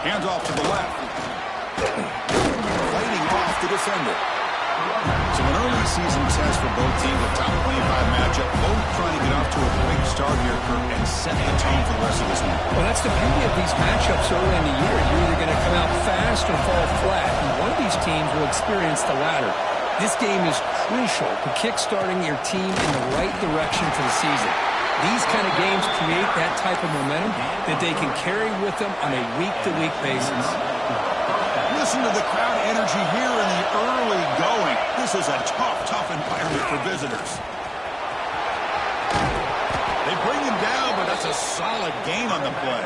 Hands off to the left. Fighting off the defender. So an early season test for both teams, a top 25 matchup. Both trying to get off to a quick start here, Kirk, and set the tone for the rest of this one. Well, that's the beauty of these matchups early in the year. You're either going to come out fast or fall flat, and one of these teams will experience the latter. This game is crucial to kick-starting your team in the right direction for the season. These kind of games create that type of momentum that they can carry with them on a week-to-week basis. Listen to the crowd energy here in the early going. This is a tough environment for visitors. They bring him down, but that's a solid gain on the play.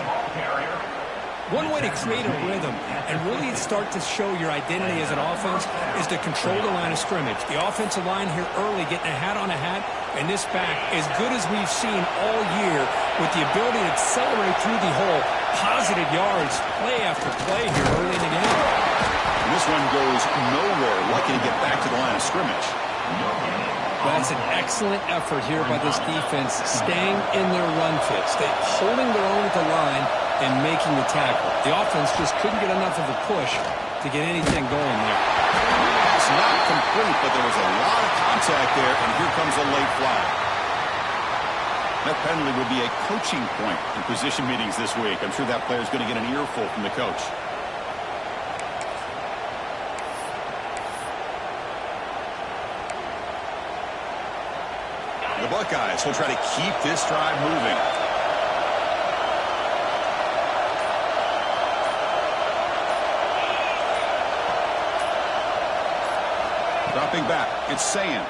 One way to create a rhythm and really start to show your identity as an offense is to control the line of scrimmage. The offensive line here early getting a hat on a hat, and this back, as good as we've seen all year, with the ability to accelerate through the hole, positive yards, play after play here early in the game. And this one goes nowhere. Lucky to get back to the line of scrimmage. That's an excellent effort here by this defense, staying in their run fits. They're holding their own at the line and making the tackle. The offense just couldn't get enough of a push to get anything going there. It's not complete, but there was a lot of contact there, and here comes a late flag. That penalty would be a coaching point in position meetings this week. I'm sure that player is going to get an earful from the coach. The Buckeyes will try to keep this drive moving. Dropping back, it's Sayan.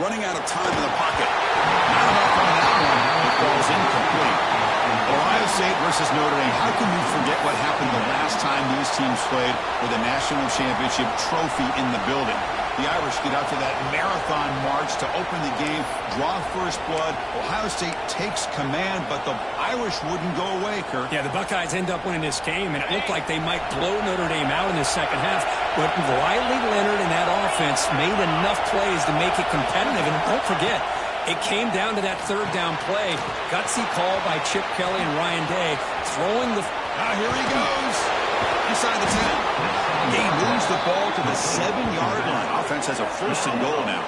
Running out of time in the pocket. Not enough on that one. The ball's incomplete. Ohio State versus Notre Dame. How can you forget what happened the last time these teams played for the national championship trophy in the building? The Irish get out to that marathon march to open the game, draw first blood. Ohio State takes command, but the Irish wouldn't go away, Kurt. Yeah, the Buckeyes end up winning this game, and it looked like they might blow Notre Dame out in the second half. But Riley Leonard and that offense made enough plays to make it competitive. And don't forget, it came down to that third down play. Gutsy call by Chip Kelly and Ryan Day, throwing the... Here he goes. Inside the 10. He moves the ball to the 7-yard line. Offense has a first and goal now.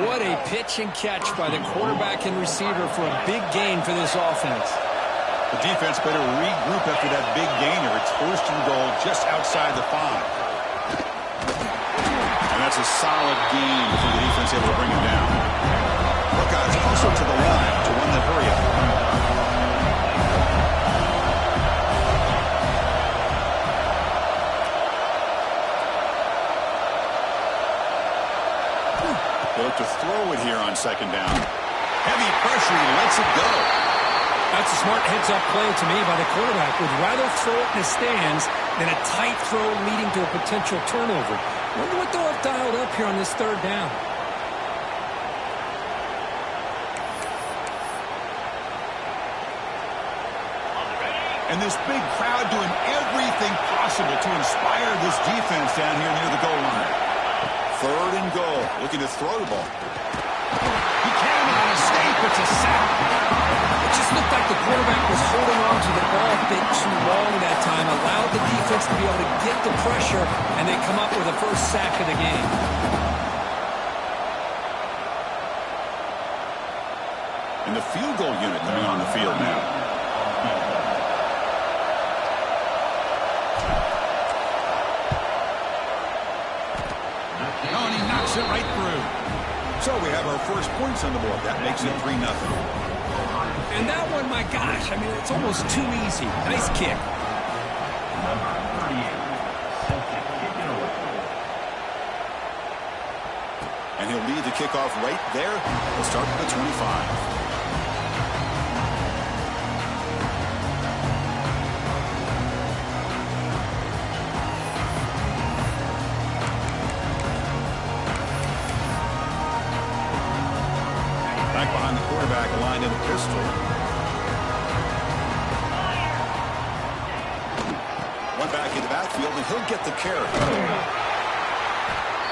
What a pitch and catch by the quarterback and receiver for a big gain for this offense. The defense better regroup after that big gainer. It's first and goal just outside the 5. And that's a solid gain for the defense able to bring him down. Buckeyes also to the line to run the hurry up. They look to throw it here on second down. Heavy pressure, he lets it go. That's a smart heads-up play to me by the quarterback. Would rather throw it in the stands than a tight throw leading to a potential turnover. Wonder what they'll have dialed up here on this third down. And this big crowd doing everything possible to inspire this defense down here near the goal line. Third and goal, looking to throw the ball. He cannot escape, it's a sack. It just looked like the quarterback was holding on to the ball a bit too long that time, allowed the defense to be able to get the pressure, and they come up with the first sack of the game. And the field goal unit coming on the field now. It right through. So we have our first points on the board. That makes it 3-0. And that one, my gosh, I mean, it's almost too easy. Nice kick. And he'll lead the kickoff right there. We'll start at the 25. Back behind the quarterback, aligned in the pistol. One back in the backfield, and he'll get the carry.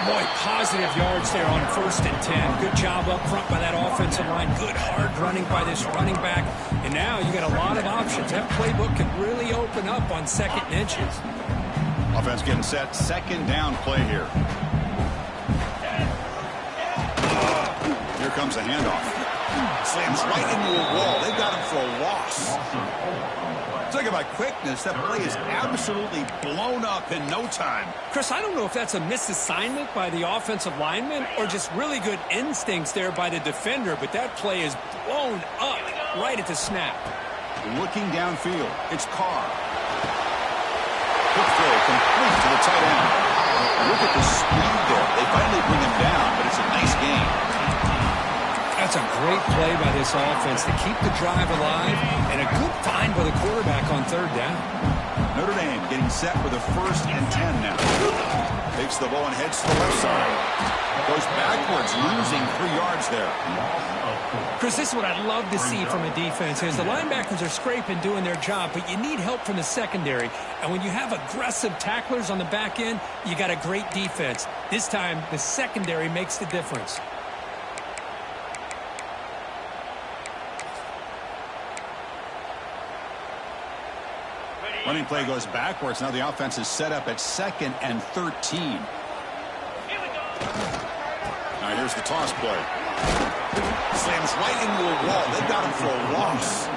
Boy, positive yards there on 1st and 10. Good job up front by that offensive line. Good hard running by this running back. And now you got a lot of options. That playbook can really open up on 2nd and inches. Offense getting set. 2nd down play here. Here comes a handoff. Slams right into a wall. They got him for a loss. Talking about quickness, that play is absolutely blown up in no time. Chris, I don't know if that's a misassignment by the offensive lineman or just really good instincts there by the defender, but that play is blown up right at the snap. Looking downfield, it's Carr. Quick throw complete to the tight end. Look at the speed there. They finally bring him down, but it's a nice game. That's a great play by this offense to keep the drive alive, and a good find by the quarterback on 3rd down. Notre Dame getting set for the 1st and 10 now. Takes the ball and heads to the left side. Goes backwards, losing 3 yards there. Chris, this is what I'd love to see from a defense is the linebackers are scraping, doing their job, but you need help from the secondary. And when you have aggressive tacklers on the back end, you got a great defense. This time, the secondary makes the difference. Running play goes backwards. Now the offense is set up at 2nd and 13. Now here's the toss play. Slams right into a wall. They got him for a loss.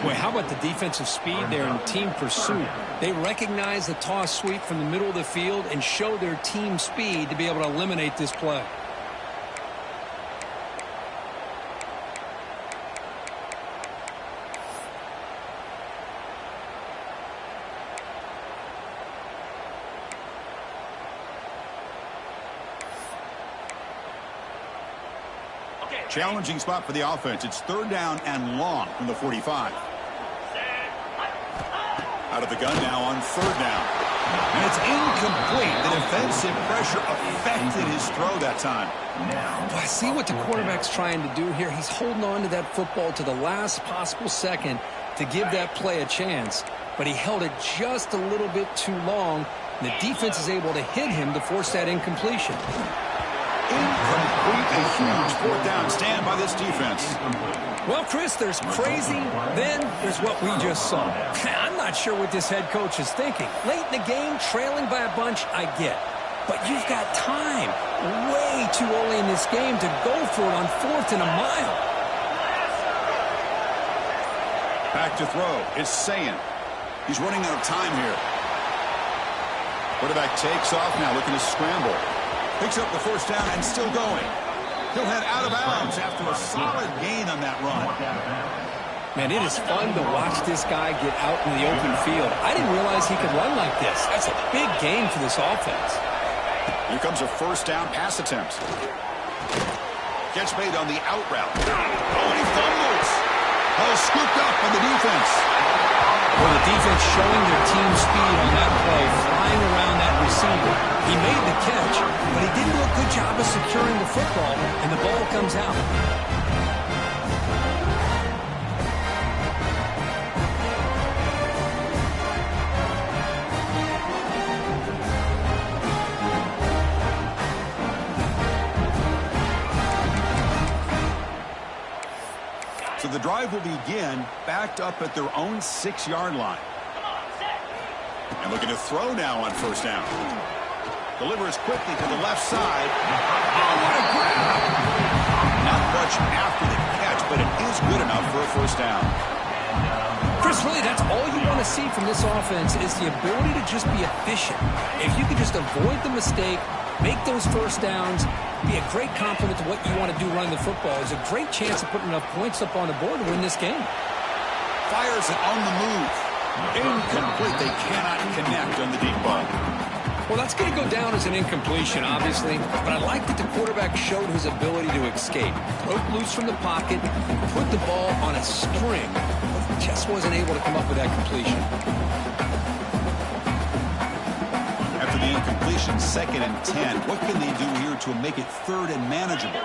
Boy, how about the defensive speed there in team pursuit? They recognize the toss sweep from the middle of the field and show their team speed to be able to eliminate this play. Challenging spot for the offense. It's 3rd down and long from the 45. Out of the gun now on 3rd down. And it's incomplete. The defensive pressure affected his throw that time. Well, I see what the quarterback's trying to do here. He's holding on to that football to the last possible second to give that play a chance. But he held it just a little bit too long. And the defense is able to hit him to force that incompletion. Incomplete. A huge 4th down stand by this defense. Well, Chris, there's crazy, then there's what we just saw. I'm not sure what this head coach is thinking. Late in the game, trailing by a bunch, I get. But you've got time, way too early in this game to go for it on 4th and a mile. Back to throw. It's Sayin. He's running out of time here. Quarterback takes off now, looking to scramble. Picks up the 1st down and still going. He'll head out of bounds after a solid gain on that run. Man, it is fun to watch this guy get out in the open field. I didn't realize he could run like this. That's a big gain for this offense. Here comes a 1st down pass attempt. Catch made on the out route. Oh, and he fumbles. Oh, scooped up on the defense. Well, the defense showing their team speed on that play, flying around that receiver. He made the catch, but he didn't do a good job of securing the football, and the ball comes out. So the drive will begin backed up at their own 6-yard line. And looking to throw now on 1st down. Delivers quickly to the left side. Oh, what a grab! Not much after the catch, but it is good enough for a 1st down. Chris, really, that's all you want to see from this offense is the ability to just be efficient. If you can just avoid the mistake, make those 1st downs, be a great complement to what you want to do running the football. There's a great chance of putting enough points up on the board to win this game. Fires it on the move. Incomplete. They cannot connect on the deep ball. Well, that's going to go down as an incompletion, obviously, but I like that the quarterback showed his ability to escape. Broke loose from the pocket, put the ball on a string, but just wasn't able to come up with that completion. After the incompletion, 2nd and 10. What can they do here to make it 3rd and manageable?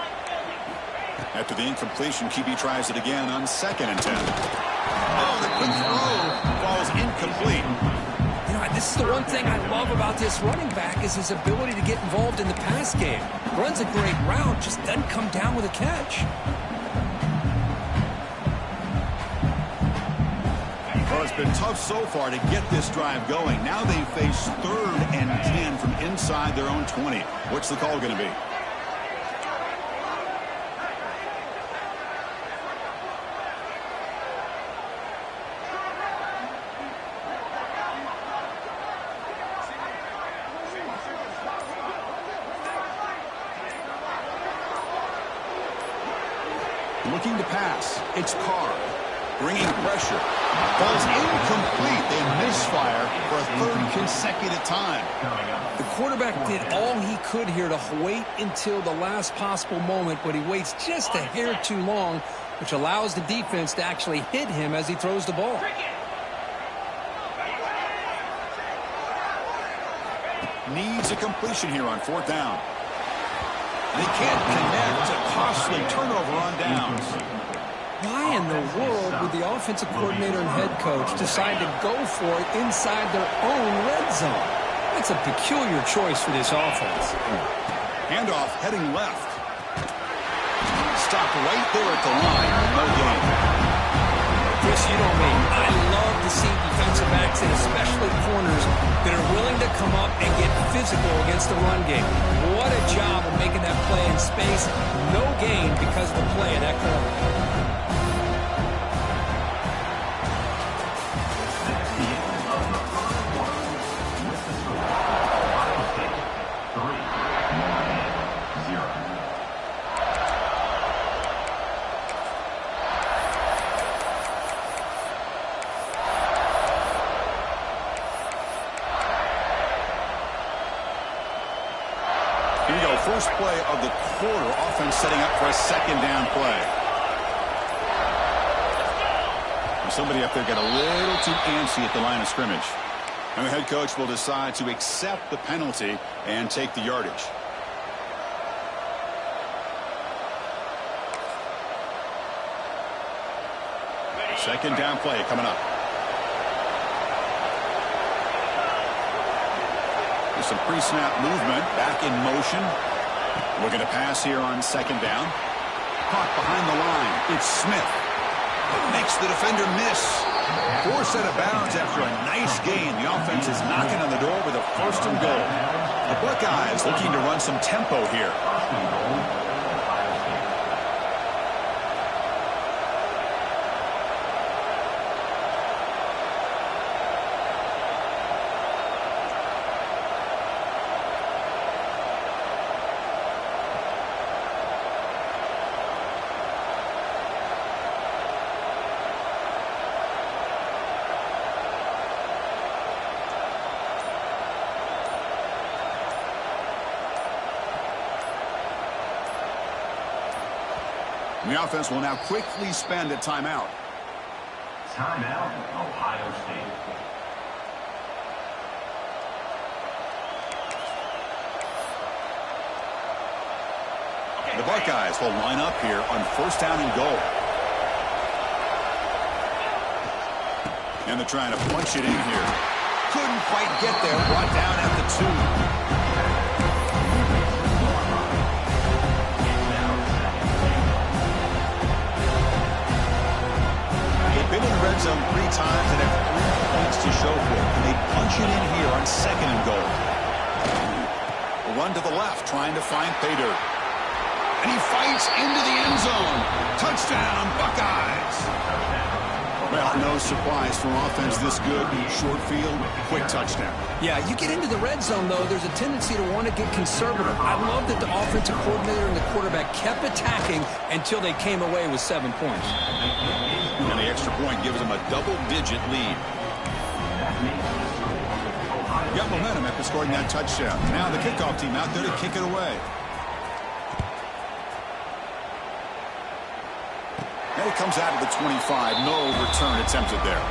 After the incompletion, QB tries it again on 2nd and 10. Oh, the quick throw falls incomplete. You know, this That's the one thing I love about this running back is his ability to get involved in the pass game. Runs a great route, just doesn't come down with a catch. Well, it's been tough so far to get this drive going. Now they face 3rd and 10 from inside their own 20. What's the call going to be? Looking to pass. It's Carr. Bringing pressure. Ball's incomplete. They misfire for a 3rd consecutive time. The quarterback did all he could here to wait until the last possible moment, but he waits just a hair too long, which allows the defense to actually hit him as he throws the ball. Needs a completion here on 4th down. They can't connect. A costly turnover on downs. Why in the world would the offensive coordinator and head coach decide to go for it inside their own red zone? That's a peculiar choice for this offense. Handoff heading left. Stopped right there at the line. No gain. Chris, you know me. I love to see defensive backs and especially corners that are willing to come up and get physical against the run game. What a job of making that play in space. No gain because of the play in that corner. First play of the quarter. Offense setting up for a 2nd down play. Somebody up there got a little too antsy at the line of scrimmage. And the head coach will decide to accept the penalty and take the yardage. Second down play coming up. There's some pre-snap movement. Back in motion. Looking to pass here on 2nd down. Caught behind the line. It's Smith. Makes the defender miss. 4 set of bounds after a nice gain. The offense is knocking on the door with a 1st and goal. The Buckeyes looking to run some tempo here. And the offense will now quickly spend a timeout. Timeout, Ohio State. The Buckeyes will line up here on 1st down and goal. And they're trying to punch it in here. Couldn't quite get there. Brought down at the 2. Been in the red zone 3 times and have 3 points to show for it. And they punch it in here on 2nd and goal. A run to the left, trying to find pay dirt. And he fights into the end zone. Touchdown, Buckeyes. Well, no surprise for offense this good. Short field, quick touchdown. Yeah, you get into the red zone, though, there's a tendency to want to get conservative. I love that the offensive coordinator and the quarterback kept attacking until they came away with 7 points. And the extra point gives them a double-digit lead. Got momentum after scoring that touchdown. Now the kickoff team out there to kick it away. And it comes out of the 25. No return attempted there.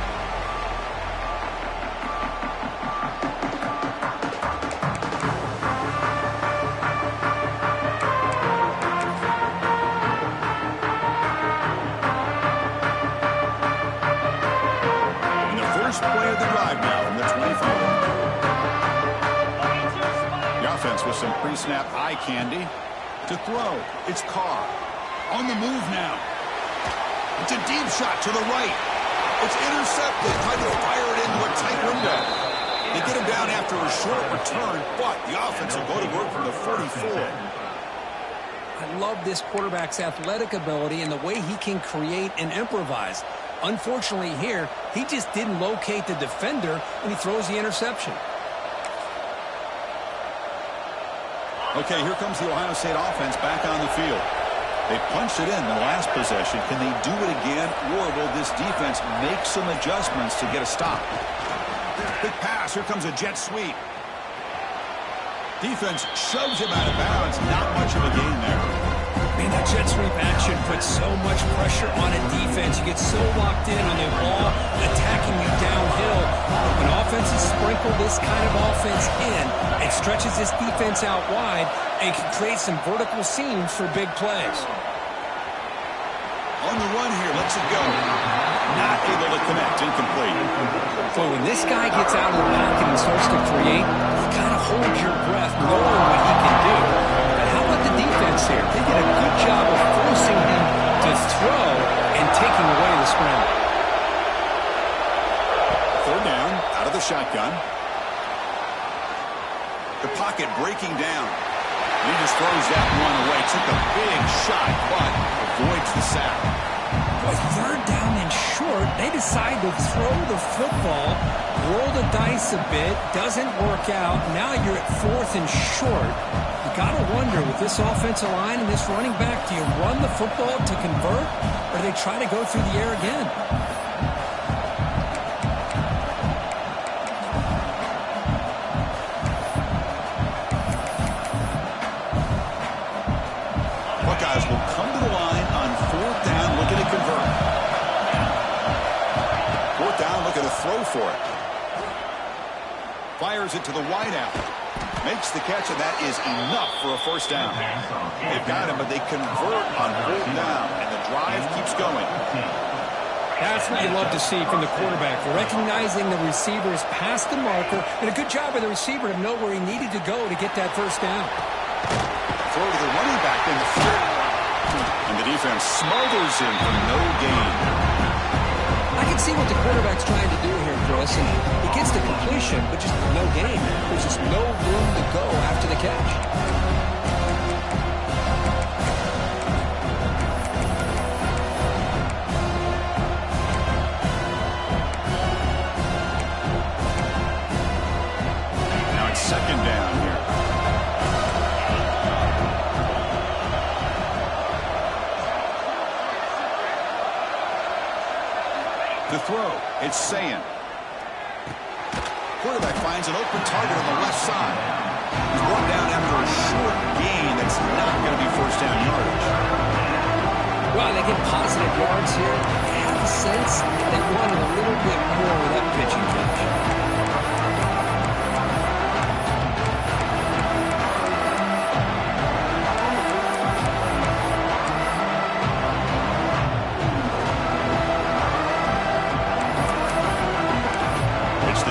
And the first play of the drive now from the 25. offense with some pre-snap eye candy. To throw, it's Carr. On the move now. It's a deep shot to the right. It's intercepted. Tried to fire it into a tight window. They get him down after a short return, but the offense will go to work from the 44. I love this quarterback's athletic ability and the way he can create and improvise. Unfortunately here, he just didn't locate the defender, and he throws the interception. Okay, here comes the Ohio State offense back on the field. They punched it in the last possession. Can they do it again, or will this defense make some adjustments to get a stop? Big pass. Here comes a jet sweep. Defense shoves him out of bounds. Not much of a gain there. Man, that jet sweep action puts so much pressure on a defense. You get so locked in on the ball attacking you downhill. When offenses sprinkle this kind of offense in, it stretches this defense out wide and can create some vertical seams for big plays. On the run here, lets it go. Not able to connect, incomplete. Well, when this guy gets out of the pocket and starts to create, you kind of hold your breath knowing what he can do. But how about the defense here? They did a good job of forcing him to throw and taking away the scramble. Third down, out of the shotgun. The pocket breaking down. He just throws that one away. Took a big shot, but avoids the sack. Boy, third down and short. They decide to throw the football, roll the dice a bit, doesn't work out. Now you're at fourth and short. You got to wonder, with this offensive line and this running back, do you run the football to convert, or do they try to go through the air again? Buckeyes will come to the line on fourth down, looking to convert. Fourth down, looking to throw for it. Fires it to the wideout. Makes the catch, and that is enough for a first down. They've got him, but they convert on fourth down, and the drive keeps going. That's what you love to see from the quarterback, recognizing the receiver's past the marker, and a good job by the receiver to know where he needed to go to get that first down. Throw to the running back in the field. And the defense smothers him for no gain. I can see what the quarterback's trying to do here, Chris, and he gets the completion, but just no gain. There's just no room to go after the catch. Now it's second down here. To throw, it's Sayin. Quarterback finds an open target on the left side. He's brought down after a short gain that's not going to be first down yardage. Well, they get positive yards here. I have a sense they wanted a little bit more with that pitching catch.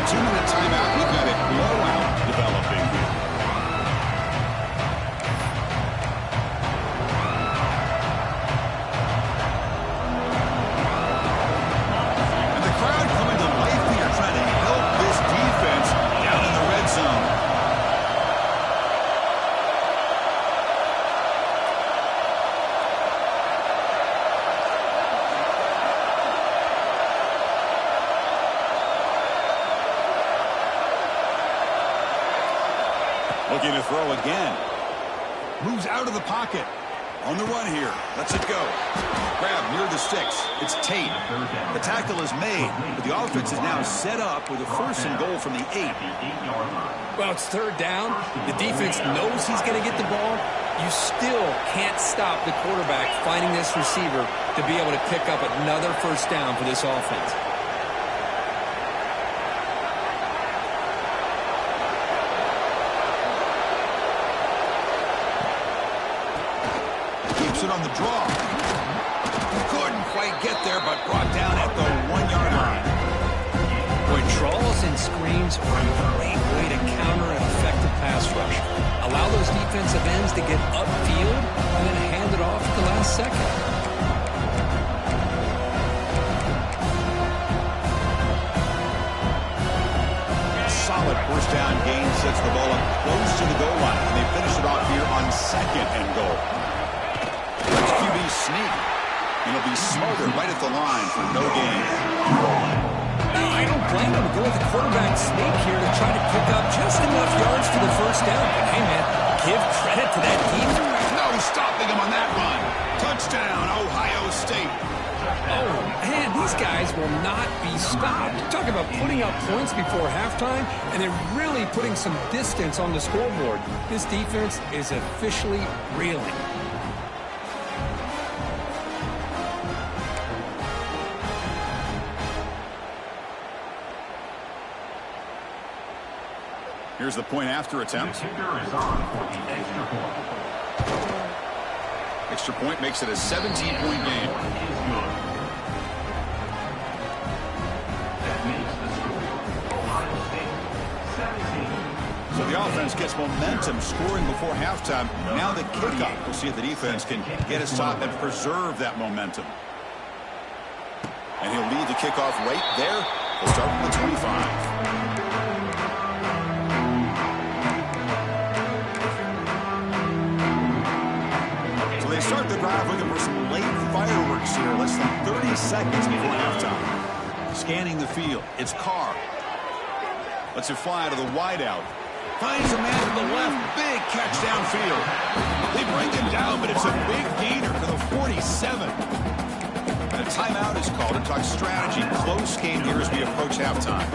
Two-minute timeout. We've got a blowout developing here. And the crowd coming to life here, trying to help this defense down in the red zone. Looking to throw again. Moves out of the pocket. On the run here. Lets it go. Grab near the sticks. It's Tate. The tackle is made, but the offense is now set up with a first and goal from the 8. Well, it's third down. The defense knows he's going to get the ball. You still can't stop the quarterback finding this receiver to be able to pick up another first down for this offense. It on the draw. Couldn't quite get there, but brought down at the 1-yard line. Boy, draws and and screens are a great way to counter an effective pass rush. Allow those defensive ends to get upfield and then hand it off at the last second. Solid first down gain sets the ball up close to the goal line. And they finish it off here on 2nd and goal. Let's QB sneak. And he'll be smothered right at the line for no gain. No, I don't blame him to go with the quarterback sneak here to try to pick up just enough yards for the first down. But hey, man, give credit to that defense. No stopping him on that run. Touchdown, Ohio State. Oh, man, these guys will not be stopped. Talk about putting up points before halftime, and then really putting some distance on the scoreboard. This defense is officially reeling. Here's the point after attempt. The kicker is on for the extra point. Extra point makes it a 17-point game. Is good. That makes the score Ohio State 17. So the offense gets momentum scoring before halftime. Now the kickoff. We'll see if the defense can get a stop and preserve that momentum. And he'll lead the kickoff right there. We'll start from the 25. They start the drive looking for some late fireworks here, less than 30 seconds before halftime. Scanning the field, it's Carr. Lets it fly to the wideout. Finds a man to the left, big catch downfield. They bring him down, but it's a big gainer for the 47. And a timeout is called to talk strategy. Close game here as we approach halftime.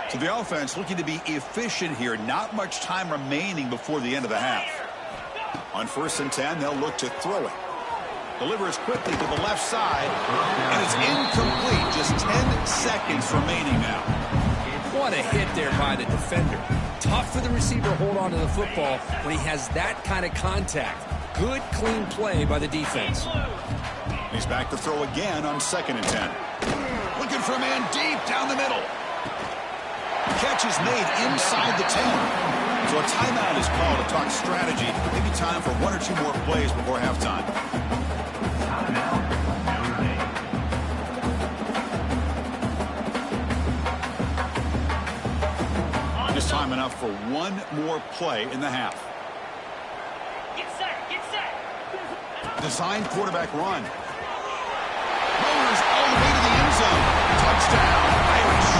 So the offense looking to be efficient here. Not much time remaining before the end of the half. On 1st and 10, they'll look to throw it. Delivers quickly to the left side, and it's incomplete. Just 10 seconds remaining now. What a hit there by the defender. Tough for the receiver to hold on to the football when he has that kind of contact. Good, clean play by the defense. He's back to throw again on 2nd and 10. Looking for a man deep down the middle. Catch is made inside the 10. So a timeout is called to talk strategy. Maybe time for 1 or 2 more plays before halftime. Timeout, Notre Dame. Just time enough for 1 more play in the half. Get set, get set. Designed quarterback run. Motors all the way to the end zone. Touchdown, Irish.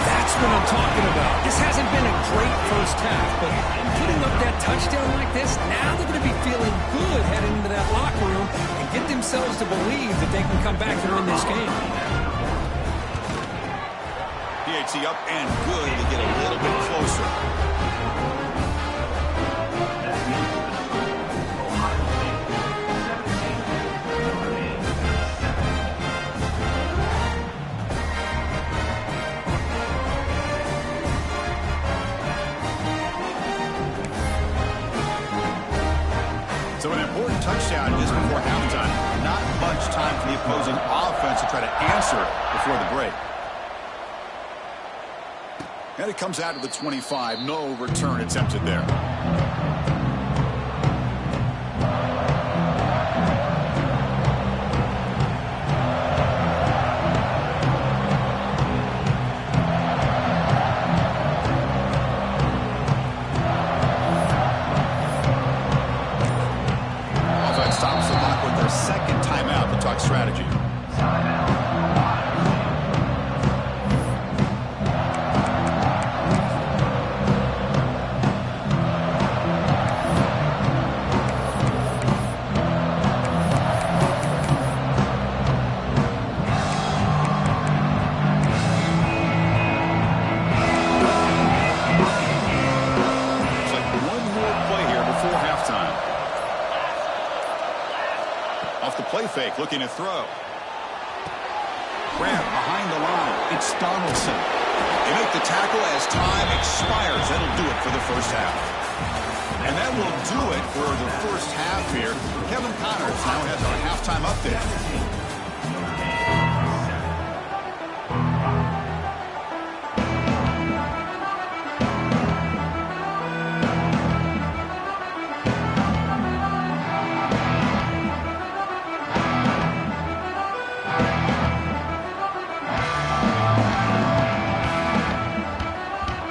That's what I'm talking about. This hasn't been a great first half, but putting up that touchdown like this, now they're going to be feeling good heading into that locker room and get themselves to believe that they can come back and win this game. PAT up and good to get a little bit closer. That makes the score Ohio State 17, Notre Dame 7. So an important touchdown just before halftime. Not much time for the opposing offense to try to answer before the break. And it comes out to the 25. No return attempted there. Offense stops the clock with their 2nd timeout to talk strategy. Timeout, Ohio Looks like 1 more play here before halftime. Off the play fake, looking to throw. Grab behind the line. It's Donaldson. They make the tackle as time expires. That'll do it for the first half. And that will do it for the first half here. Kevin Connors now has intercepted.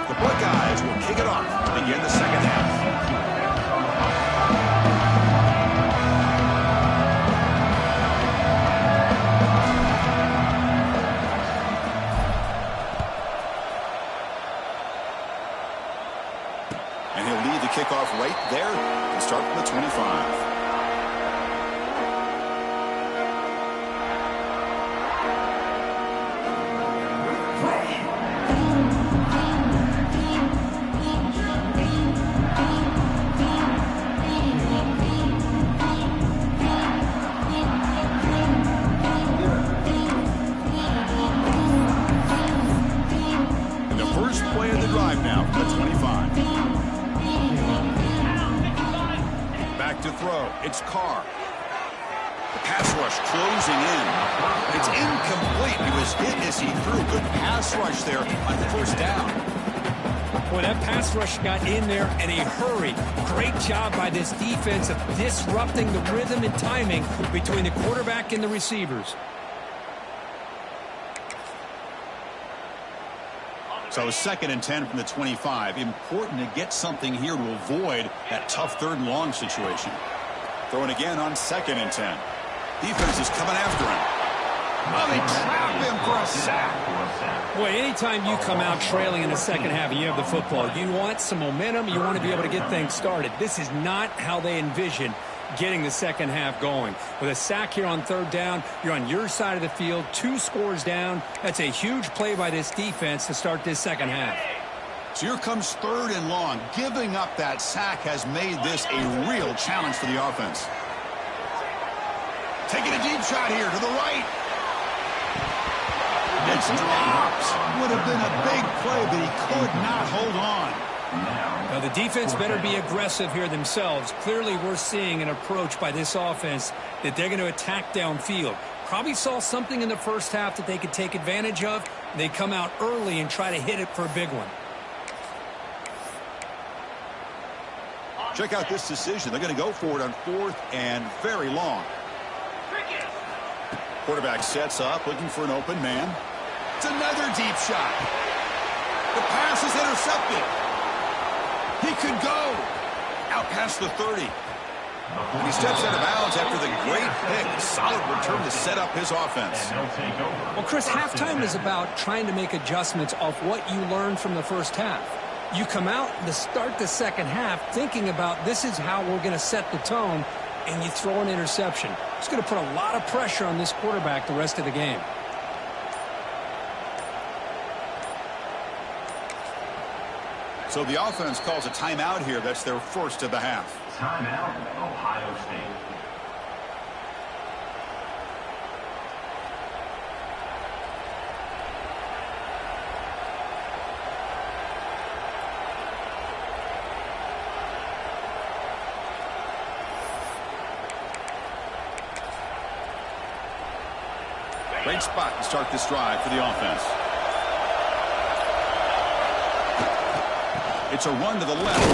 The Buckeyes will kick it off to begin the second half. And he'll lead the kickoff right there and start from the 25. And the first play of the drive now from the 25. Back to throw. It's Carr. The pass rush closing in. It's incomplete. He was hit as he threw. Good pass rush there on the first down. Boy, that pass rush got in there in a hurry. Great job by this defense of disrupting the rhythm and timing between the quarterback and the receivers. So 2nd and 10 from the 25. Important to get something here to avoid that tough 3rd and long situation. Throwing again on 2nd and 10. Defense is coming after him. Oh, they trap him for a sack. Boy, anytime you come out trailing in the second half and you have the football, you want some momentum. You want to be able to get things started. This is not how they envision getting the second half going. With a sack here on 3rd down, you're on your side of the field, 2 scores down. That's a huge play by this defense to start this second half. So here comes 3rd and long. Giving up that sack has made this a real challenge for the offense. Taking a deep shot here to the right. It's dropped. Would have been a big play, but he could not hold on. Now, the defense better be aggressive here themselves. Clearly, we're seeing an approach by this offense that they're going to attack downfield. Probably saw something in the first half that they could take advantage of. They come out early and try to hit it for a big one. Check out this decision. They're going to go for it on 4th and very long. Quarterback sets up, looking for an open man. It's another deep shot. The pass is intercepted. He could go out past the 30. And he steps out of bounds after the great pick. Solid return to set up his offense. Well, Chris, halftime is about trying to make adjustments off what you learned from the first half. You come out to start the second half thinking about this is how we're going to set the tone, and you throw an interception. It's going to put a lot of pressure on this quarterback the rest of the game. So the offense calls a timeout here. That's their first of the half. Timeout, Ohio State. Great spot to start this drive for the offense. It's a run to the left.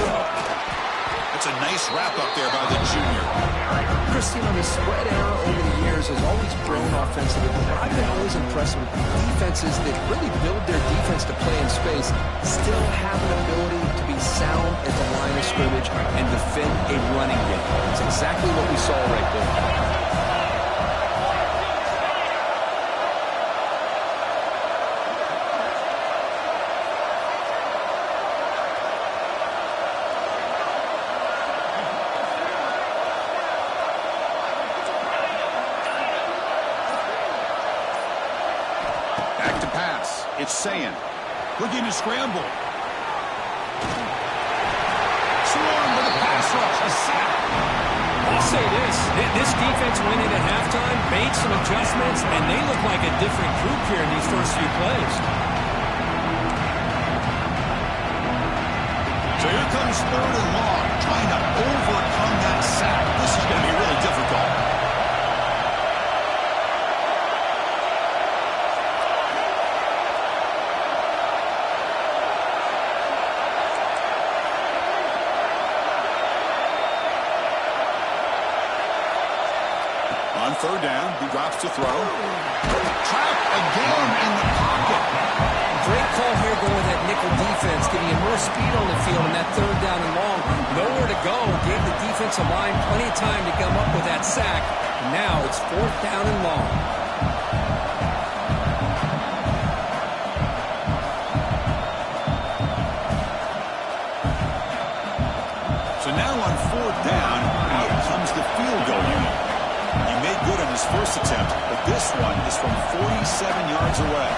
It's a nice wrap-up there by the junior. Chris, you know, the spread era over the years has always grown offensively, but I've been always impressed with defenses that really build their defense to play in space, still have an ability to be sound at the line of scrimmage and defend a running game. It's exactly what we saw right there. It's Sayin, looking to scramble. Swarm with a pass rush, a sack. I'll say this defense went in at halftime, made some adjustments, and they look like a different group here in these first few plays. So here comes 3rd and long, trying to overcome that sack. This is going to be really difficult. On third down, he drops to throw. Trapped again in the pocket. Great call here going with that nickel defense, giving him more speed on the field in that third down and long. Nowhere to go. Gave the defensive line plenty of time to come up with that sack. And now it's fourth down and long. So now on fourth down, out comes the field goal unit. He made good on his first attempt, but this one is from 47 yards away.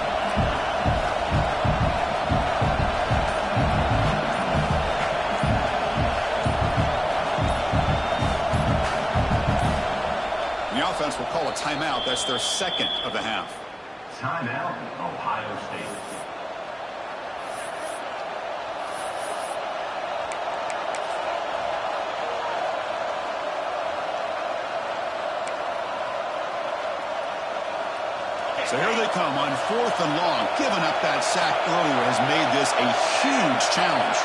The offense will call a timeout. That's their second of the half. Timeout, Ohio State. So here they come on fourth and long. Giving up that sack earlier has made this a huge challenge.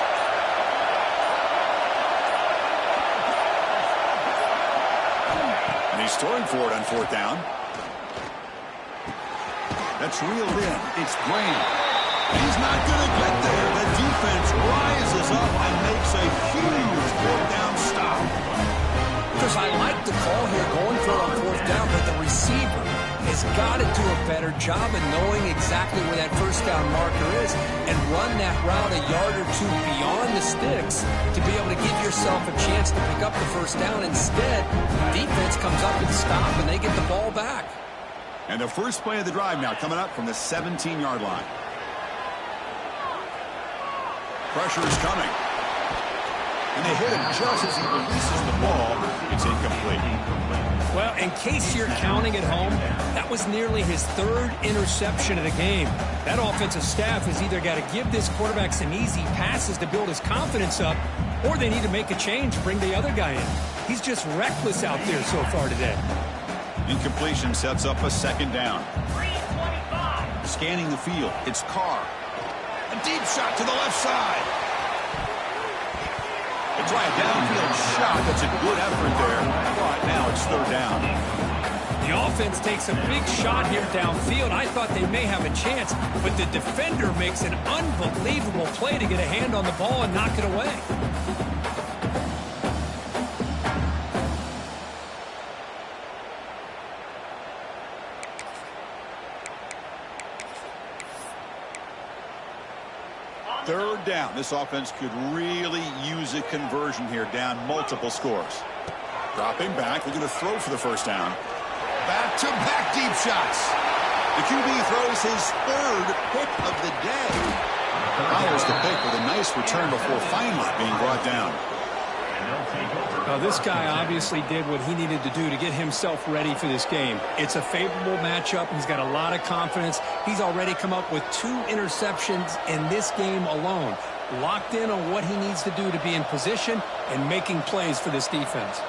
And he's throwing for it on fourth down. That's reeled in. It's Graham. He's not going to get there. The defense rises up and makes a huge fourth down stop. Because I like the call here going for it on fourth down, but the receiver has got to do a better job of knowing exactly where that first down marker is and run that route a yard or two beyond the sticks to be able to give yourself a chance to pick up the first down. Instead, defense comes up and stop, and they get the ball back. And the first play of the drive now coming up from the 17-yard line. Pressure is coming. And they hit him just as he releases the ball. It's incomplete. Well, in case you're counting at home, that was nearly his third interception of the game. That offensive staff has either got to give this quarterback some easy passes to build his confidence up, or they need to make a change, bring the other guy in. He's just reckless out there so far today. Incompletion sets up a second down. 325. Scanning the field, it's Carr. A deep shot to the left side. They try a downfield shot. That's a good effort there. But now it's third down. The offense takes a big shot here downfield. I thought they may have a chance, but the defender makes an unbelievable play to get a hand on the ball and knock it away. Third down. This offense could really use a conversion here, down multiple scores. Dropping back, looking to throw for the first down. Back-to-back deep shots. The QB throws his third pick of the day. Follows the pick with a nice return before finally being brought down. Now, this guy obviously did what he needed to do to get himself ready for this game. It's a favorable matchup. He's got a lot of confidence. He's already come up with 2 interceptions in this game alone. Locked in on what he needs to do to be in position and making plays for this defense.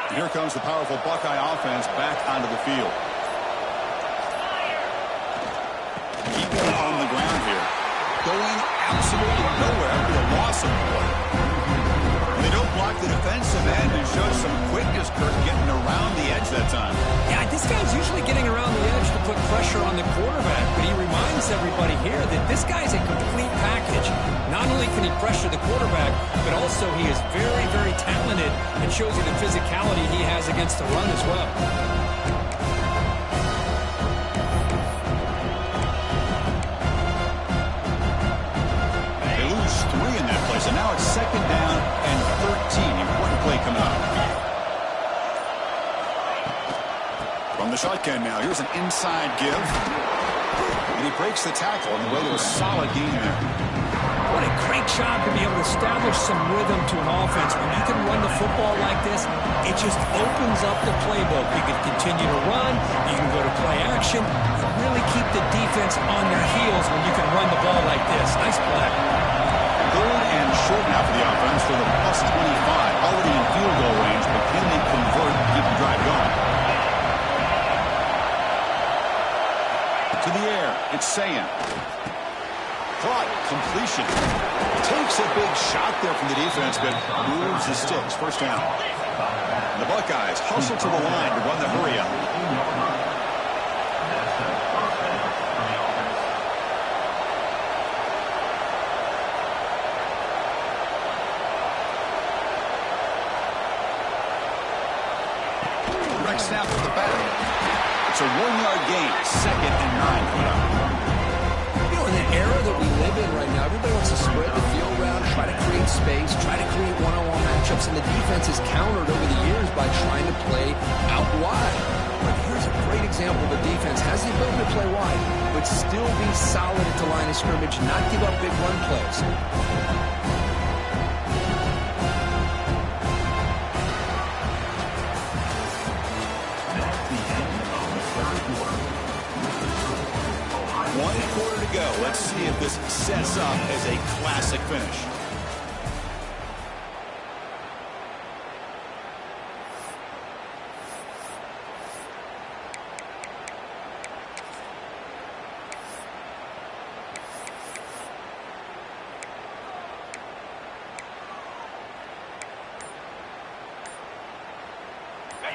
And here comes the powerful Buckeye offense back onto the field. Keeping on the ground here. Going absolutely nowhere after a loss of play. They don't block the defensive end and show some quickness, Kirk, getting around the edge that time. Yeah, this guy's usually getting around the edge to put pressure on the quarterback, but he reminds everybody here that this guy's a complete package. Not only can he pressure the quarterback, but also he is very, very talented and shows you the physicality he has against the run as well. So now it's second down and 13. Important play coming up. From the shotgun now, here's an inside give. And he breaks the tackle on the way to a solid gain there. What a great job to be able to establish some rhythm to an offense. When you can run the football like this, it just opens up the playbook. You can continue to run. You can go to play action. You really keep the defense on their heels when you can run the ball like this. Nice play. Third and short now for the offense for the plus 25. Already in field goal range, but can they convert and keep the drive going? To the air, it's Sayan. Caught. Completion. Takes a big shot there from the defense, but moves the sticks. First down. And the Buckeyes hustle to the line to run the hurry up. Direct snap to the back. It's a 1-yard gain. 2nd and 9 coming up. You know, in the era that we live in right now, everybody wants to spread the field around, try to create space, try to create one-on-one matchups, and the defense has countered over the years by trying to play out wide. But here's a great example. The defense has the ability to play wide, but still be solid at the line of scrimmage, not give up big run plays. Let's see if this sets up as a classic finish.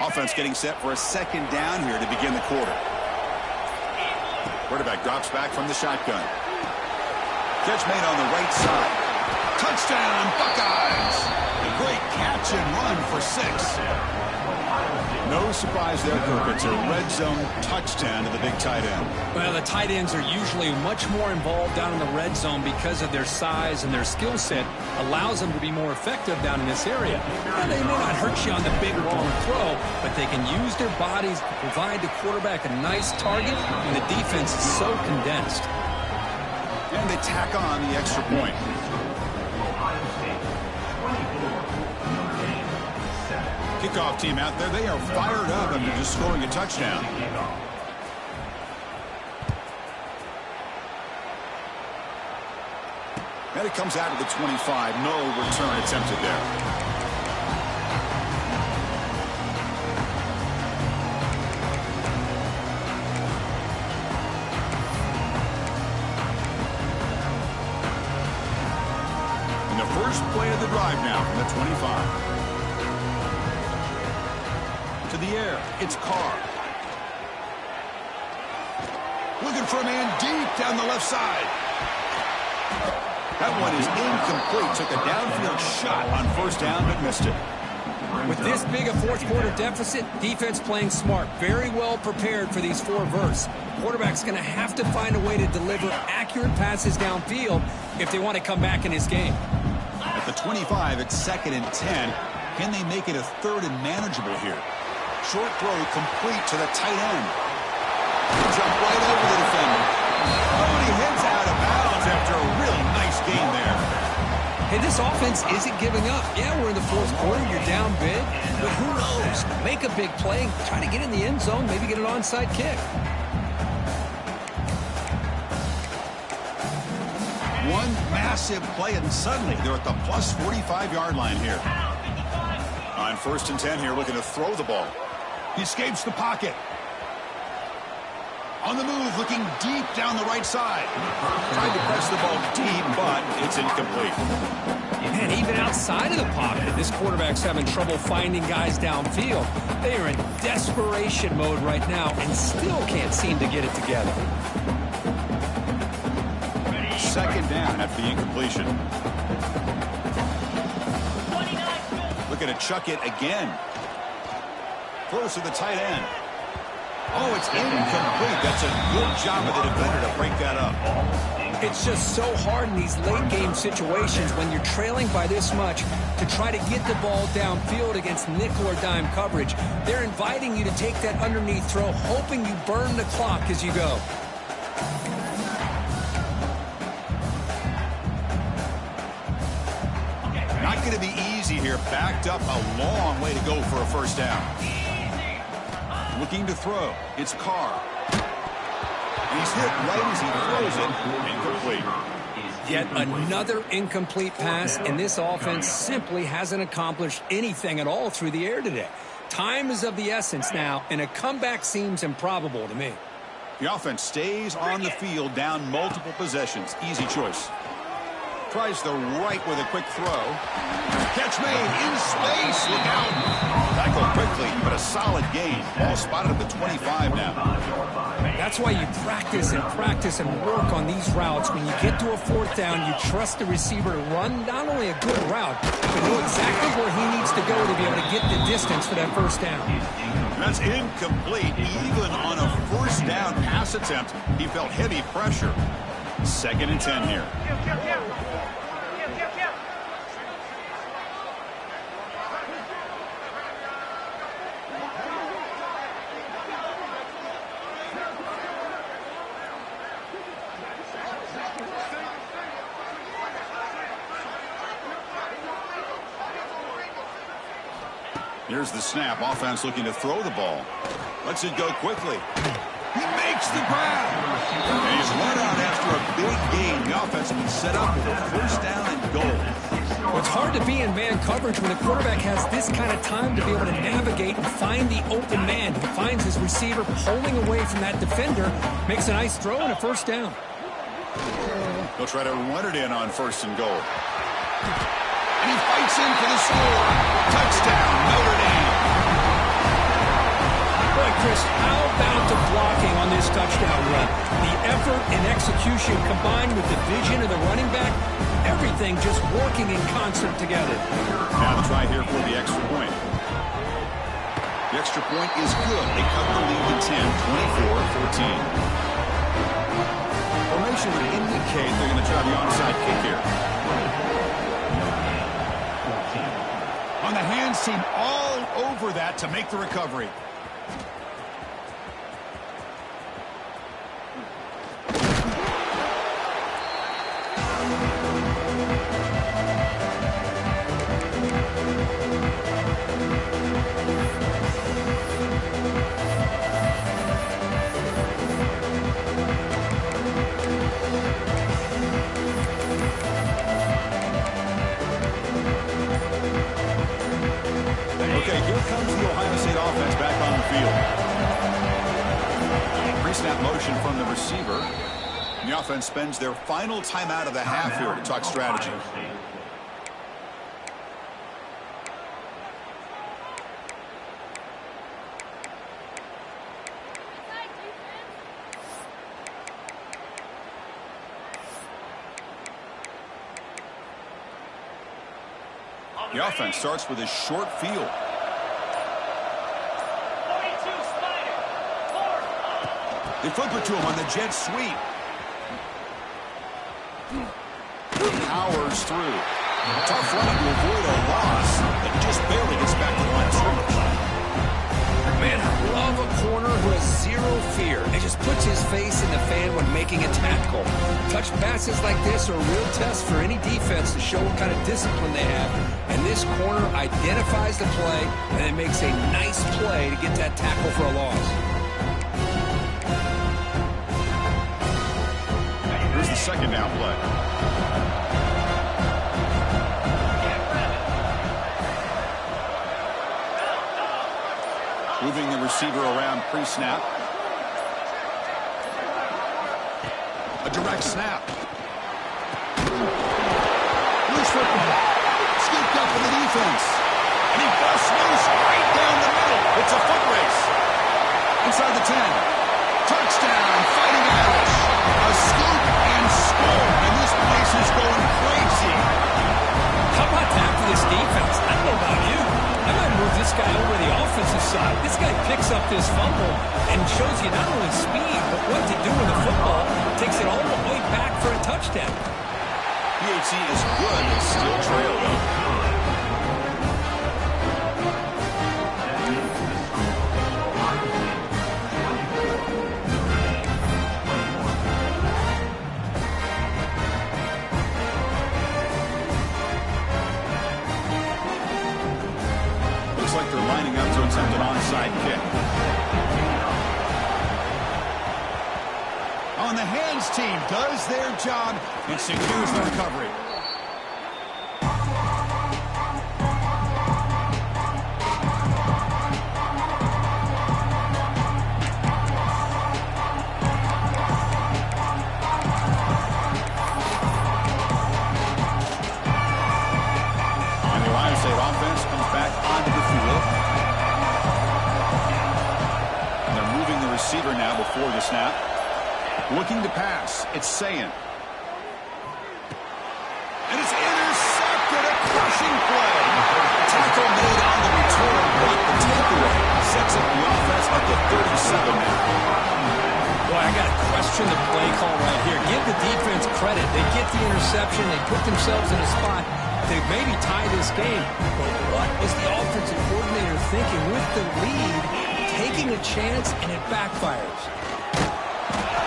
Offense getting set for a 2nd down here to begin the quarter. Quarterback drops back from the shotgun. Catch made on the right side. Touchdown, Buckeyes! A great catch and run for 6. No surprise there, Kirk. It's a red zone touchdown to the big tight end. Well, the tight ends are usually much more involved down in the red zone because of their size, and their skill set allows them to be more effective down in this area. Now, they may not hurt you on the big long throw, but they can use their bodies to provide the quarterback a nice target when the defense is so condensed. And they tack on the extra point. Kickoff team out there, they are fired up after just scoring a touchdown. And it comes out of the 25. No return attempted there. And the first play of the drive now from the 25. To the air, it's Carr. Looking for a man deep down the left side. That one is incomplete. Took a downfield shot on 1st down, but missed it. With this big a 4th quarter deficit, defense playing smart, very well prepared for these 4 verts. Quarterback's going to have to find a way to deliver accurate passes downfield if they want to come back in this game. At the 25, it's 2nd and 10. Can they make it a 3rd and manageable here? Short throw complete to the tight end. Jump right over the defender. Oh, and he heads out of bounds after a really nice gain there. Hey, this offense isn't giving up. Yeah, we're in the 4th quarter. You're down big. But who knows? Make a big play. Try to get in the end zone. Maybe get an onside kick. One massive play, and suddenly they're at the plus 45-yard line here. On 1st and 10 here, looking to throw the ball. He escapes the pocket. On the move, looking deep down the right side. Tried to press the ball deep, but it's incomplete. And even outside of the pocket, this quarterback's having trouble finding guys downfield. They are in desperation mode right now and still can't seem to get it together. 2nd down after the incompletion. Looking to chuck it again. Throws to the tight end. Oh, it's incomplete. That's a good job of the defender to break that up. It's just so hard in these late game situations when you're trailing by this much to try to get the ball downfield against nickel or dime coverage. They're inviting you to take that underneath throw, hoping you burn the clock as you go. Not going to be easy here. Backed up a long way to go for a 1st down. Looking to throw. It's Carr. He's hit right as he throws it. Incomplete. Yet another incomplete pass, and this offense simply hasn't accomplished anything at all through the air today. Time is of the essence now, and a comeback seems improbable to me. The offense stays on the field, down multiple possessions. Easy choice. Tries the right with a quick throw. Catch made in space. Look out. Tackle quickly, but a solid gain. Ball spotted at the 25 now. That's why you practice and work on these routes. When you get to a fourth down, you trust the receiver to run not only a good route, but know exactly where he needs to go to be able to get the distance for that first down. That's incomplete. Even on a first down pass attempt, he felt heavy pressure. 2nd and 10 here. Here's the snap. Offense looking to throw the ball. Lets it go quickly. He makes the grab. And he's run out after a big gain. The offense has been set up with a first down and goal. Well, it's hard to be in man coverage when the quarterback has this kind of time to be able to navigate and find the open man. He finds his receiver pulling away from that defender, makes a nice throw and a first down. He'll try to run it in on 1st and goal. And he fights in for the score. Touchdown, Notre Dame. Boy, Chris, how about the blocking on this touchdown run? The effort and execution combined with the vision of the running back, everything just working in concert together. Now the try here for the extra point. The extra point is good. They cut the lead to 10, 24-14. Formation would indicate they're going to try the onside kick here. On the hands team all over that to make the recovery. Okay, here comes the Ohio State offense back on the field. Pre-snap motion from the receiver. The offense spends their final timeout of the half here to talk strategy. The offense starts with a short field. They flip it to him on the jet sweep. Powers through. Tough run to avoid a loss, but just barely gets back to the line of scrimmage. Man, I love a corner who has zero fear and just puts his face in the fan when making a tackle. Touch passes like this are a real test for any defense to show what kind of discipline they have. And this corner identifies the play and then makes a nice play to get that tackle for a loss. Here's the 2nd down play. Moving the receiver around pre-snap. A direct snap. Loose football. Scooped up for the defense. And he busts loose right down the middle. It's a foot race. Inside the 10. Touchdown, Fighting Irish. A scoop and score. And this place is going crazy. How about that for this defense? I don't know about you. I might move this guy over the offensive side. This guy picks up this fumble and shows you not only speed, but what to do with the football. Takes it all the way back for a touchdown. PHC is good, but still trailed. Looks like they're lining up to attempt an onside kick. On the hands team does their job and secures the recovery. the snap. Looking to pass. It's Sayin. And it's intercepted. A crushing play. Tackle made on the return, but the takeaway sets up the offense at the 37 now. Boy, I got to question the play call right here. Give the defense credit. They get the interception. They put themselves in a spot to maybe tie this game. But what was the offensive coordinator thinking with the lead, taking a chance, and it backfires?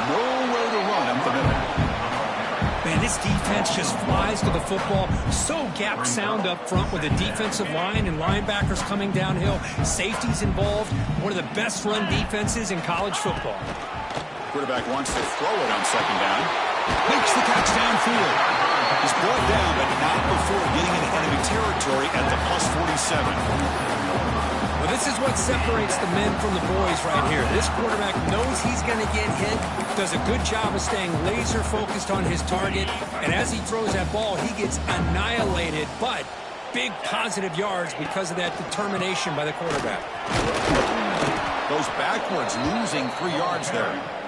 Nowhere to run up the middle. Man, this defense just flies to the football. So gap sound up front with the defensive line and linebackers coming downhill. Safeties involved. One of the best run defenses in college football. Quarterback wants to throw it on second down. Makes the catch downfield. He's brought down, but not before getting into enemy territory at the plus 47. Well, this is what separates the men from the boys right here. This quarterback knows he's going to get hit, does a good job of staying laser focused on his target, and as he throws that ball, he gets annihilated, but big positive yards because of that determination by the quarterback. Goes backwards, losing 3 yards there.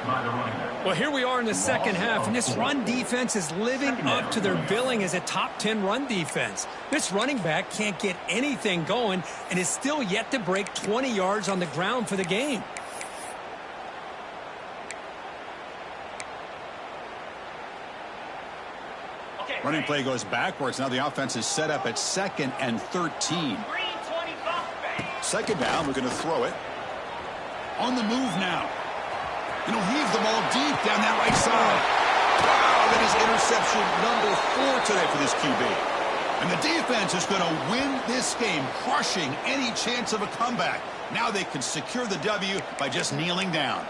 Well, here we are in the second half, and this run defense is living up to their billing as a top 10 run defense. This running back can't get anything going and is still yet to break 20 yards on the ground for the game. Running play goes backwards. Now the offense is set up at 2nd and 13. Second down, we're going to throw it. On the move now. And he'll heave the ball deep down that right side. Wow, that is interception number 4 today for this QB. And the defense is going to win this game, crushing any chance of a comeback. Now they can secure the W by just kneeling down.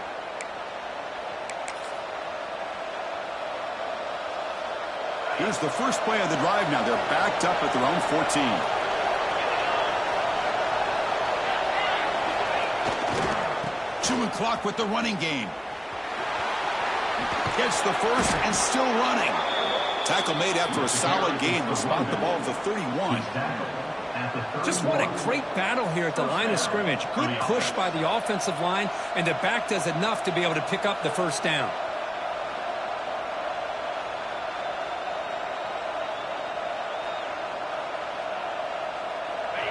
Here's the first play of the drive now. They're backed up at their own 14. Chewing clock with the running game. Gets the first and still running. Tackle made after a solid gain. Will spot the ball at the 31. Just what a great battle here at the line of scrimmage. Good push by the offensive line, and the back does enough to be able to pick up the first down.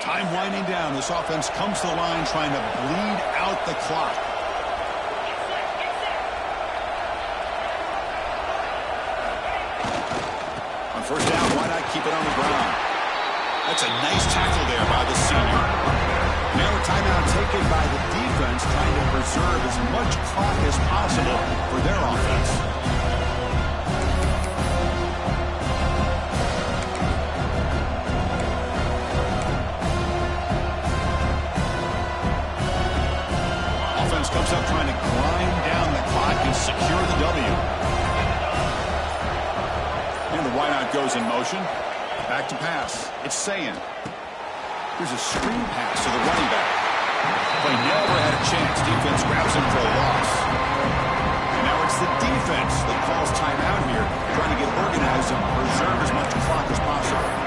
Time winding down. This offense comes to the line trying to bleed out the clock. On first down, why not keep it on the ground? That's a nice tackle there by the senior. Now a timeout taken by the defense trying to preserve as much clock as possible for their offense. Comes up trying to grind down the clock and secure the W. And the wideout goes in motion. Back to pass. It's Sayin. Here's a screen pass to the running back. Play never had a chance. Defense grabs him for a loss. And now it's the defense that calls timeout here, trying to get organized and preserve as much clock as possible.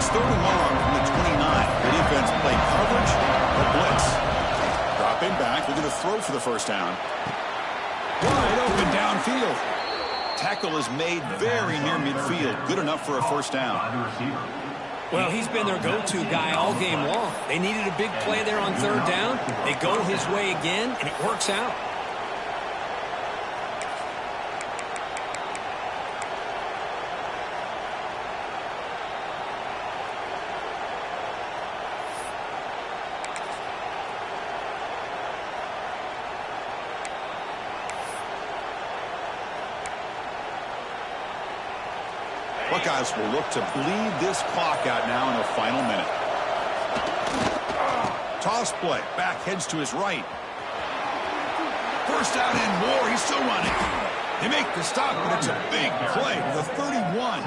Third and long from the 29. The defense play coverage or blitz. Dropping back. They're going to throw for the first down. Wide open downfield. Tackle is made very near midfield. Good enough for a first down. Well, he's been their go-to guy all game long. They needed a big play there on third down. They go his way again, and it works out. Buckeyes will look to bleed this clock out now in the final minute. Toss play. Back heads to his right. First down and more. He's still running. They make the stop, but it's a big play. The 31.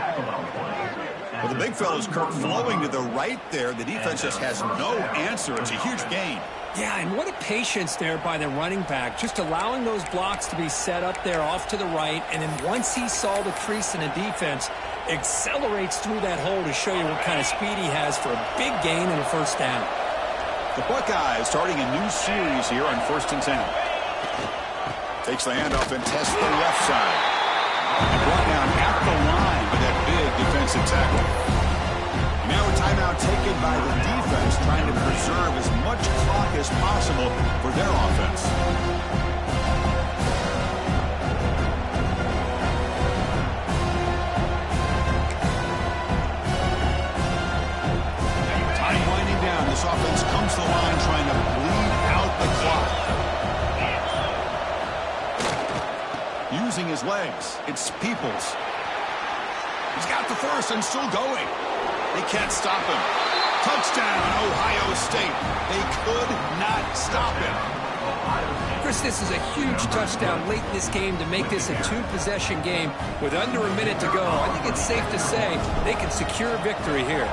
Well, the big fella's Kirk flowing to the right there. The defense just has no answer. It's a huge gain. Yeah, and what a patience there by the running back, just allowing those blocks to be set up there off to the right, and then once he saw the crease in the defense, accelerates through that hole to show you what kind of speed he has for a big gain and a first down. The Buckeyes starting a new series here on 1st and 10. Takes the handoff and tests the left side. And brought down at the line with that big defensive tackle. Now a timeout taken by the defense, trying to preserve as much clock as possible for their offense. Time winding down. This offense comes to the line trying to bleed out the clock. Using his legs, it's Peoples. He's got the first and still going. They can't stop him. Touchdown, Ohio State. They could not stop him. Chris, this is a huge touchdown late in this game to make this a two-possession game with under a minute to go. I think it's safe to say they can secure victory here.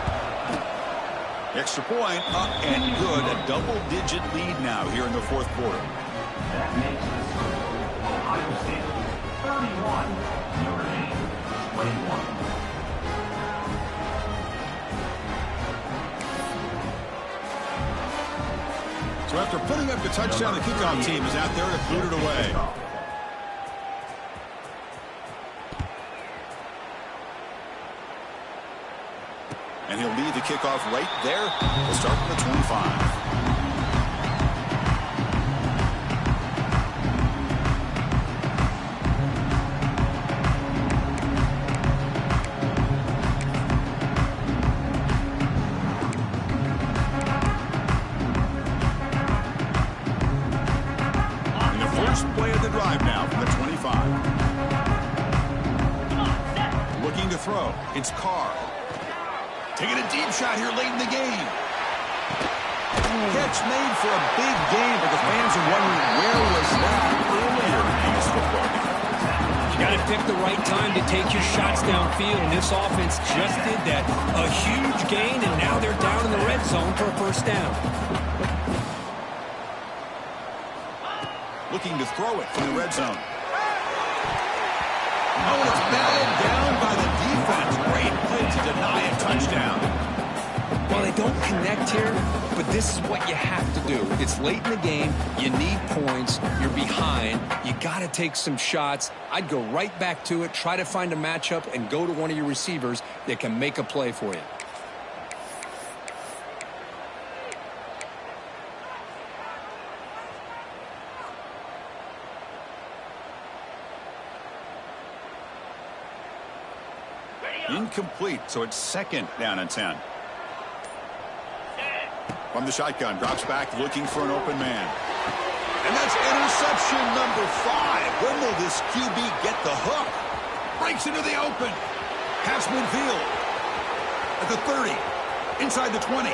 Extra point up and good. A double-digit lead now here in the fourth quarter. That makes the score Ohio State 31, Notre Dame 21. So after putting up the touchdown, the kickoff team is out there to boot it away. And he'll lead the kickoff right there. We'll start from the 25. It's Carr. Taking a deep shot here late in the game. Catch made for a big game, but the fans are wondering where was that earlier in this football game. You got to pick the right time to take your shots downfield, and this offense just did that. A huge gain, and now they're down in the red zone for a first down. Looking to throw it from the red zone. Oh, it's batted down by the defense. Great play to deny a touchdown. Well, they don't connect here, but this is what you have to do. It's late in the game. You need points. You're behind. You got to take some shots. I'd go right back to it, try to find a matchup, and go to one of your receivers that can make a play for you. Incomplete, so it's 2nd down and 10. From the shotgun, drops back looking for an open man. And that's interception number 5. When will this QB get the hook? Breaks into the open. Pass midfield. At the 30. Inside the 20.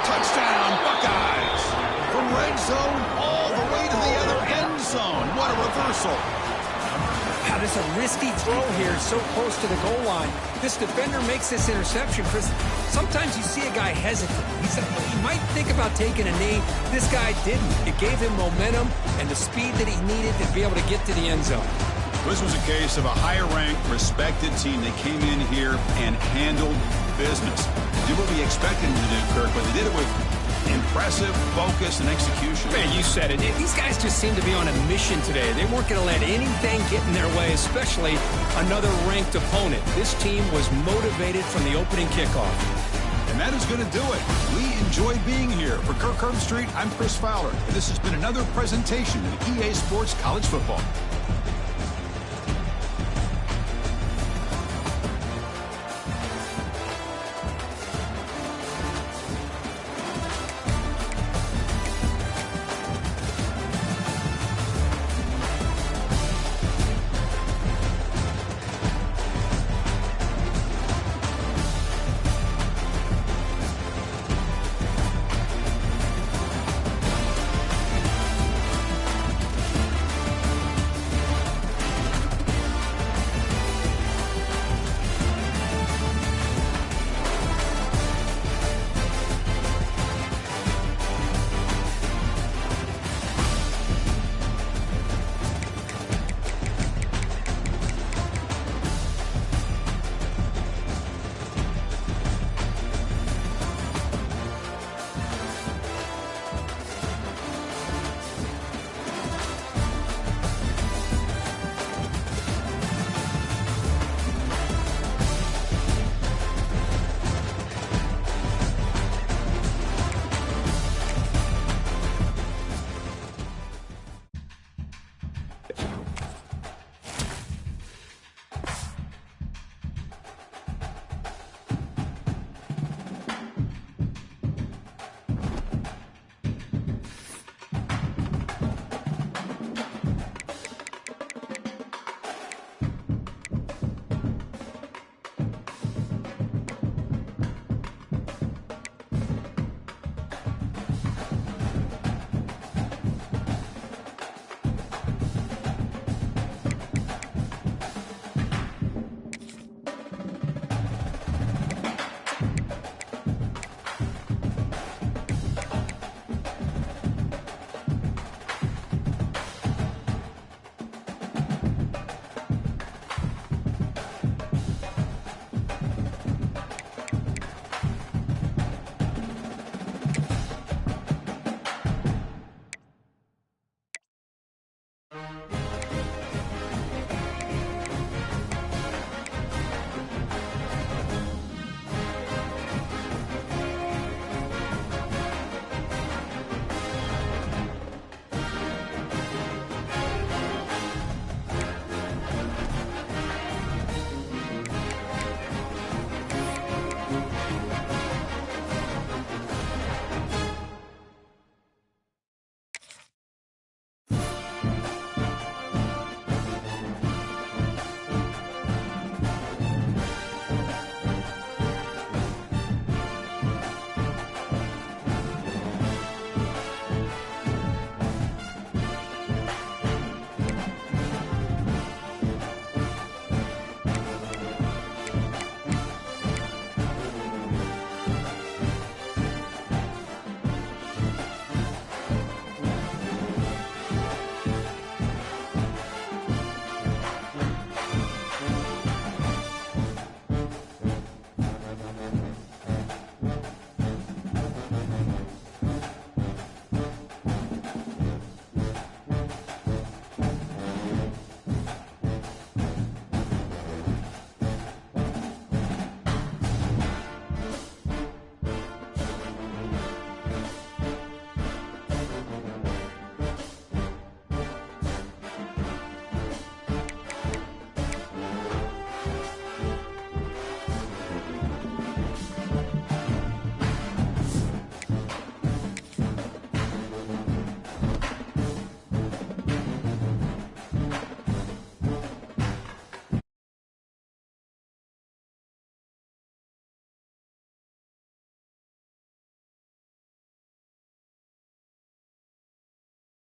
Touchdown, Buckeyes. From red zone all the way to the other end zone. What a reversal. Now, there's a risky throw here so close to the goal line. This defender makes this interception, Chris. Sometimes you see a guy hesitate. He might think about taking a knee. This guy didn't. It gave him momentum and the speed that he needed to be able to get to the end zone. This was a case of a higher-ranked, respected team that came in here and handled business. Did what we expected them to do, Kirk, but they did it with impressive focus and execution. Man, you said it. These guys just seem to be on a mission today. They weren't going to let anything get in their way, especially another ranked opponent. This team was motivated from the opening kickoff. And that is going to do it. We enjoyed being here. For Kirk Herbstreit, I'm Chris Fowler. And this has been another presentation of EA Sports College Football.